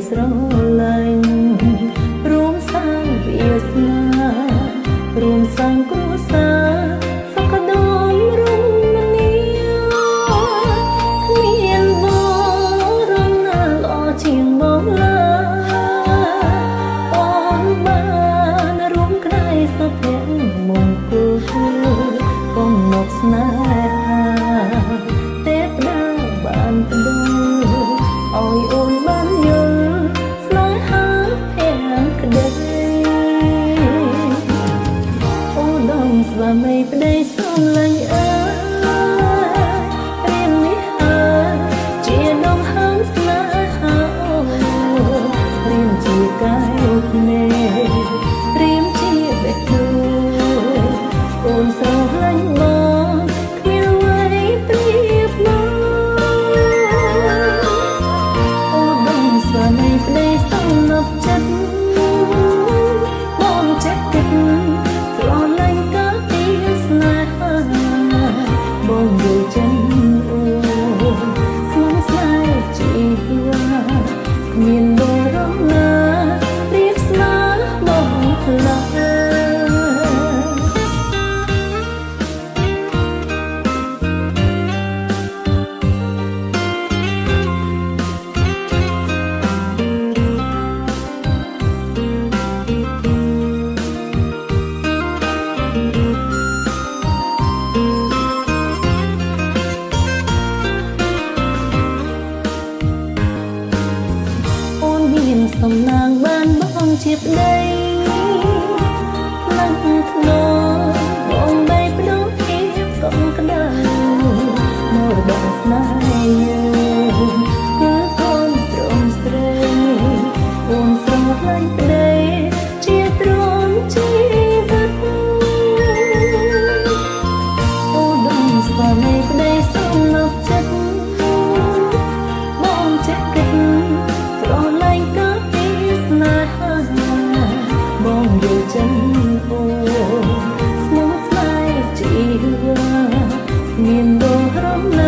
ស្រឡាញ់រួមសាងវាសនារួមសាងគ្រួសារសុខដុមរមនាគ្មានបងរំណាល្អជាងបងឡើយអូនបានរួមក្ដីសុភមង្គលកុំមកស្នេហាទេពដាបានផ្ដួលឲ្យអូនបានយល់ស្នេហាភាំក្ដីអូនដងស្វាមីប្ដីស្រឡាញ់អើយរៀននេះហើយជាដងហើមស្នេហាអូរៀនជាកាយភ្នែករៀនជាបេះដូងអូនស្រឡាញ់បងគ្មានអ្វីប្រៀបមកអូដងស្វាមីប្ដីសំណប់ចិត្តបងចេះគិតស្រឡាញ់កាពីស្នេហាបងយល់ចិនអូស្មងស្នេហ៍ជីវាគ្មានបរំណាប្រៀបស្នេហ៍បងឡើយសំណាងបានបងជាប្ដីនឹងធ្នងបងបីបដូរភាពកុំក្តៅមរតកស្នេហ៍យើងគឺកូនព្រមស្រីអូនស្រឡាញ់ប្ដីជាទ្រង់ជីវិតអូដងស្វាមីប្ដីសំណប់ចិត្តបងចេះគិតស្រឡាញ់បងយល់ចិនអូស្មងស្នេហ៍ជីវាមានដងរំណា